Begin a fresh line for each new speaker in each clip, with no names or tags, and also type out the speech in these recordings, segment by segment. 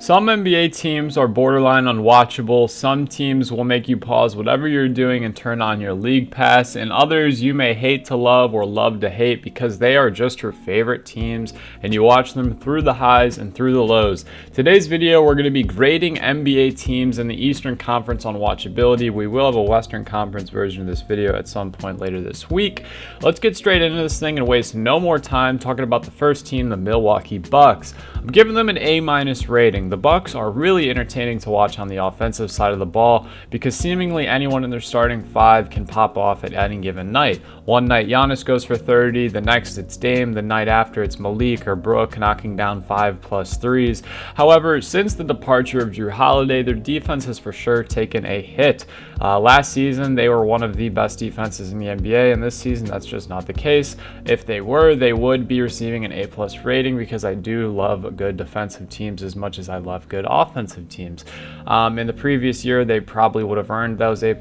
Some NBA teams are borderline unwatchable. Some teams will make you pause whatever you're doing and turn on your league pass, and others you may hate to love or love to hate because they are just your favorite teams and you watch them through the highs and through the lows. Today's video, we're going to be grading NBA teams in the Eastern Conference on watchability. We will have a Western Conference version of this video at some point later this week. Let's get straight into this thing and waste no more time talking about the first team, the Milwaukee Bucks. I'm giving them an A- rating. The Bucks are really entertaining to watch on the offensive side of the ball because seemingly anyone in their starting five can pop off at any given night. One night Giannis goes for 30, the next it's Dame, the night after it's Malik or Brook knocking down 5+ threes. However, since the departure of Jrue Holiday, their defense has for sure taken a hit. Last season, they were one of the best defenses in the NBA, and this season, that's just not the case. If they were, they would be receiving an A+ rating because I do love good defensive teams as much as I love good offensive teams. In the previous year, they probably would have earned those A+.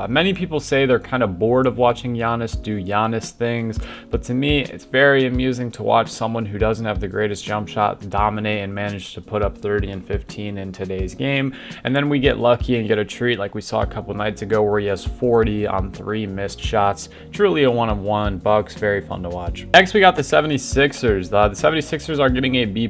Many people say they're kind of bored of watching Giannis do Giannis things, but to me, it's very amusing to watch someone who doesn't have the greatest jump shot dominate and manage to put up 30 and 15 in today's game. And then we get lucky and get a treat like we saw a couple nights ago where he has 40 on 3 missed shots. Truly a one-of-one. Bucks, very fun to watch. Next, we got the 76ers. The 76ers are getting a B+.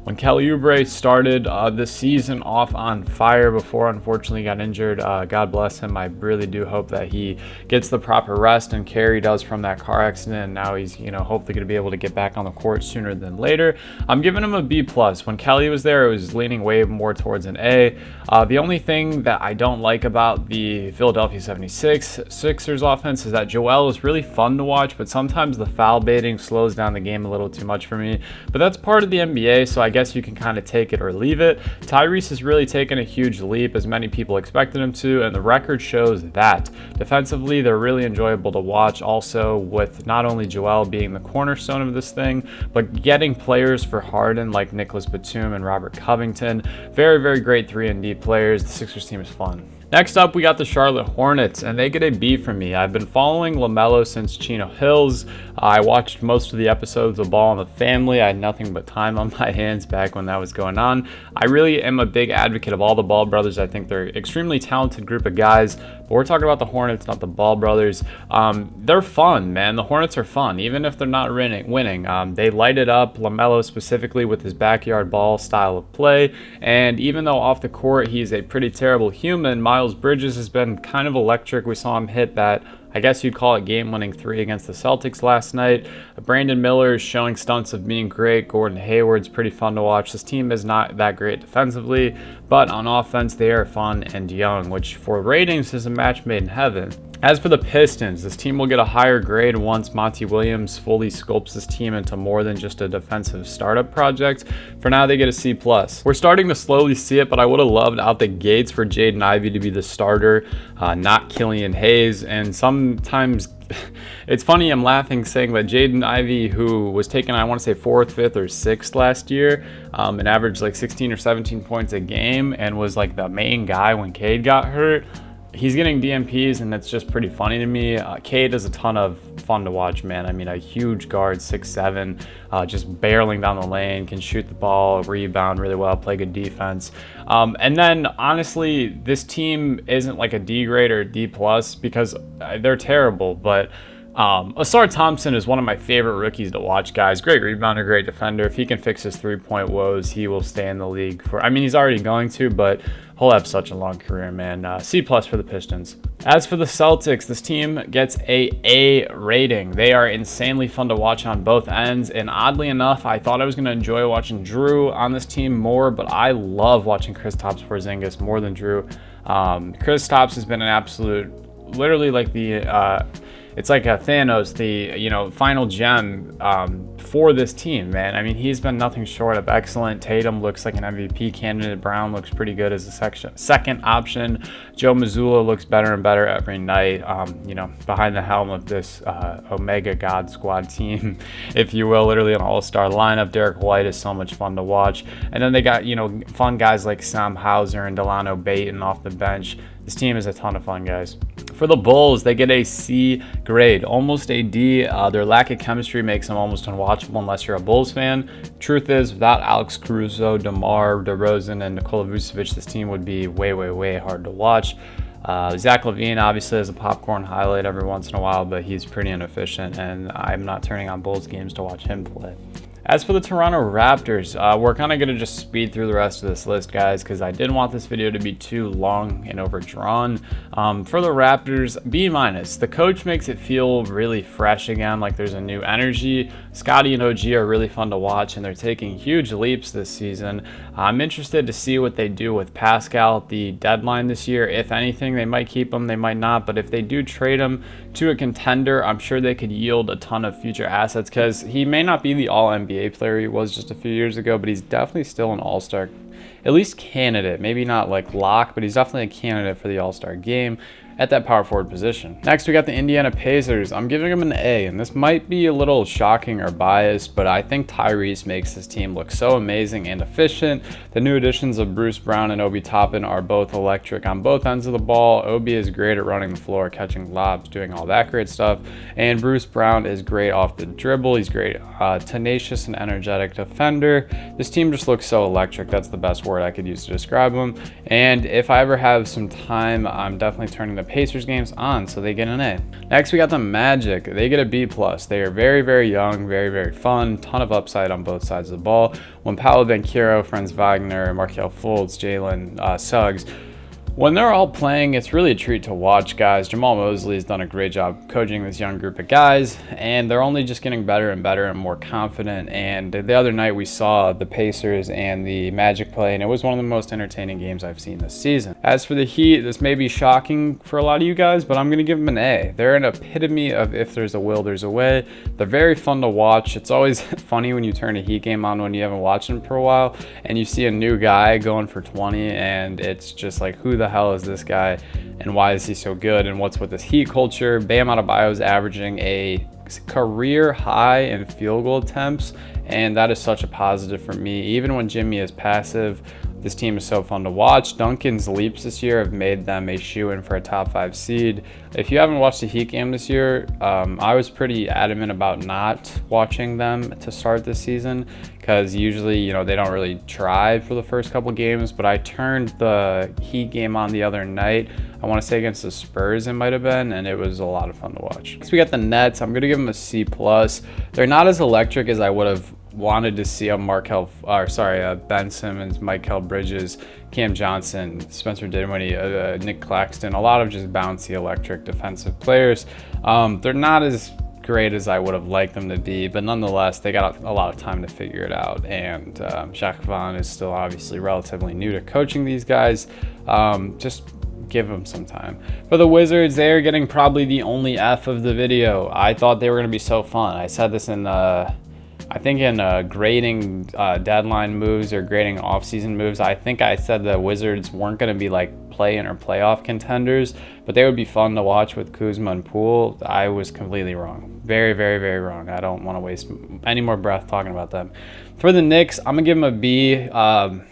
When Kelly Oubre started this season off on fire before unfortunately got injured, God bless him. I really do hope that he gets the proper rest and care he does from that car accident, and now he's hopefully going to be able to get back on the court sooner than later. I'm giving him a B+. When Kelly was there, it was leaning way more towards an A. The only thing that I don't like about the Philadelphia 76ers offense is that Joel is really fun to watch, but sometimes the foul baiting slows down the game a little too much for me. But that's part of the NBA, so I guess you can kind of take it or leave it. Tyrese has really taken a huge leap, as many people expected him to, and the record shows that. Defensively, they're really enjoyable to watch, also with not only Joel being the cornerstone of this thing, but getting players for Harden like Nicholas Batum and Robert Covington. Very, very great 3-and-D players. The Sixers team is fun. Next up, we got the Charlotte Hornets, and they get a B from me. I've been following LaMelo since Chino Hills. I watched most of the episodes of Ball in the Family. I had nothing but time on my hands back when that was going on. I really am a big advocate of all the Ball brothers. I think they're an extremely talented group of guys, but we're talking about the Hornets, not the Ball brothers. They're fun, man. The Hornets are fun, even if they're not winning. They light it up, LaMelo specifically with his backyard ball style of play, and even though off the court he's a pretty terrible human, Miles Bridges has been kind of electric. We saw him hit that, I guess you'd call it, game-winning 3 against the Celtics last night. Brandon Miller is showing stunts of being great. Gordon Hayward's pretty fun to watch. This team is not that great defensively, but on offense they are fun and young, which for ratings is a match made in heaven. As for the Pistons, this team will get a higher grade once Monty Williams fully sculpts this team into more than just a defensive startup project. For now, they get a C+. We're starting to slowly see it, but I would have loved out the gates for Jaden Ivey to be the starter, not Killian Hayes. And sometimes it's funny, I'm laughing saying that Jaden Ivey, who was taken, I want to say 4th, 5th, or 6th last year, and averaged like 16 or 17 points a game and was like the main guy when Cade got hurt. He's getting DMPs, and it's just pretty funny to me. Cade is a ton of fun to watch, man. I mean, a huge guard, 6'7", just barreling down the lane, can shoot the ball, rebound really well, play good defense. And then, honestly, this team isn't like a D grade or a D+ because they're terrible, but Asar Thompson is one of my favorite rookies to watch, guys. Great rebounder, great defender. If he can fix his 3-point woes, he will stay in the league for, I mean, he's already going to, but he'll have such a long career, man. C+ for the Pistons. As for the Celtics, this team gets a A rating. They are insanely fun to watch on both ends, and oddly enough, I thought I was going to enjoy watching Jrue on this team more, but I love watching Kristaps Porzingis more than Jrue. Kristaps has been an absolute, literally like the it's like a Thanos, the final gem for this team, man. I mean, he's been nothing short of excellent. Tatum looks like an MVP candidate. Brown looks pretty good as a second option. Joe Mazzulla looks better and better every night. Behind the helm of this Omega God Squad team, if you will, literally an all-star lineup. Derek White is so much fun to watch, and then they got fun guys like Sam Hauser and Delano Baton off the bench. This team is a ton of fun, guys. For the Bulls, they get a C grade, almost a D. Their lack of chemistry makes them almost unwatchable unless you're a Bulls fan. Truth is, without Alex Caruso, DeMar DeRozan, and Nikola Vucevic, this team would be way, way, way hard to watch. Zach LaVine obviously has a popcorn highlight every once in a while, but he's pretty inefficient, and I'm not turning on Bulls games to watch him play. As for the Toronto Raptors, we're kind of going to just speed through the rest of this list, guys, because I didn't want this video to be too long and overdrawn. For the Raptors, B-. The coach makes it feel really fresh again, like there's a new energy. Scotty and OG are really fun to watch, and they're taking huge leaps this season. I'm interested to see what they do with Pascal at the deadline this year. If anything, they might keep him, they might not, but if they do trade him to a contender, I'm sure they could yield a ton of future assets, because he may not be the all-NBA player he was just a few years ago, but he's definitely still an all-star, at least candidate. Maybe not like lock, but he's definitely a candidate for the all-star game at that power forward position. Next, we got the Indiana Pacers. I'm giving them an A, and this might be a little shocking or biased, but I think Tyrese makes this team look so amazing and efficient. The new additions of Bruce Brown and Obi Toppin are both electric on both ends of the ball. Obi is great at running the floor, catching lobs, doing all that great stuff, and Bruce Brown is great off the dribble. He's great, tenacious and energetic defender. This team just looks so electric. That's the best word I could use to describe them. And if I ever have some time, I'm definitely turning the Pacers games on, so they get an A. Next, we got the Magic. They get a B+. They are very, very young, very, very fun, ton of upside on both sides of the ball. When Paolo Banchero, Franz Wagner, Markelle Fultz, Jalen Suggs, when they're all playing, it's really a treat to watch, guys. Jamal Mosley has done a great job coaching this young group of guys, and they're only just getting better and better and more confident. And the other night we saw the Pacers and the Magic play, and it was one of the most entertaining games I've seen this season. As for the Heat, this may be shocking for a lot of you guys, but I'm going to give them an A. They're an epitome of if there's a will, there's a way. They're very fun to watch. It's always funny when you turn a Heat game on when you haven't watched them for a while, and you see a new guy going for 20, and it's just like, who the hell is this guy and why is he so good, and what's with this Heat culture? Bam Adebayo is averaging a career high in field goal attempts, and that is such a positive for me. Even when Jimmy is passive, this team is so fun to watch. Duncan's leaps this year have made them a shoo-in for a top 5 seed. If you haven't watched the Heat game this year, I was pretty adamant about not watching them to start this season, because usually, you know, they don't really try for the first couple games, but I turned the Heat game on the other night. I want to say against the Spurs it might have been, and it was a lot of fun to watch. Next, we got the Nets. I'm going to give them a C+. They're not as electric as I would have wanted to see Ben Simmons, Mikal Bridges, Cam Johnson, Spencer Dinwiddie, Nick Claxton, a lot of just bouncy electric defensive players. They're not as great as I would have liked them to be, but nonetheless, they got a lot of time to figure it out. And Jacques Vaughn is still obviously relatively new to coaching these guys. Just give them some time. For the Wizards, they're getting probably the only F of the video. I thought they were going to be so fun. I said this in I think in grading deadline moves or grading offseason moves, I think I said the Wizards weren't going to be like play-in or playoff contenders, but they would be fun to watch with Kuzma and Poole. I was completely wrong. Very, very, very wrong. I don't want to waste any more breath talking about them. For the Knicks, I'm going to give them a B.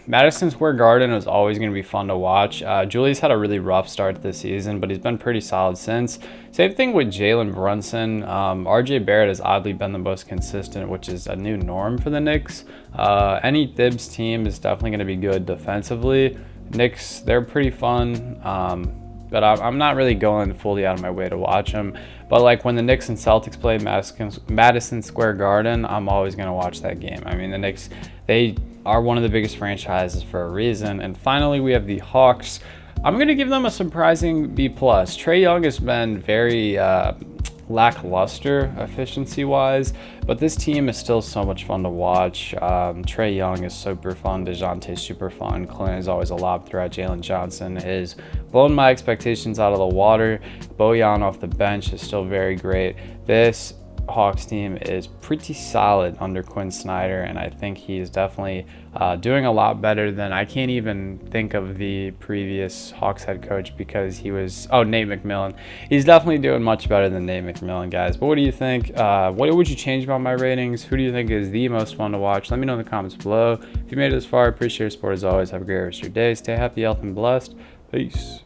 Madison Square Garden is always going to be fun to watch. Julius had a really rough start this season, but he's been pretty solid since. Same thing with Jalen Brunson. RJ Barrett has oddly been the most consistent, which is a new norm for the Knicks. Any Thibs team is definitely going to be good defensively. Knicks, they're pretty fun, but I'm not really going fully out of my way to watch them. But like when the Knicks and Celtics play Madison Square Garden, I'm always going to watch that game. I mean, the Knicks, they are one of the biggest franchises for a reason. And finally, we have the Hawks. I'm going to give them a surprising B+. Trae Young has been very lackluster efficiency-wise, but this team is still so much fun to watch. Trae Young is super fun. DeJounte's super fun. Clint is always a lob threat. Jalen Johnson is blown my expectations out of the water. Bojan off the bench is still very great. This Hawks team is pretty solid under Quinn Snyder, and I think he is definitely doing a lot better than I can't even think of the previous Hawks head coach, because he was Nate McMillan. He's definitely doing much better than Nate McMillan, guys. But what do you think? What would you change about my ratings? Who do you think is the most fun to watch? Let me know in the comments below. If you made it this far, I appreciate your support as always. Have a great rest of your day. Stay happy, healthy, and blessed. Peace.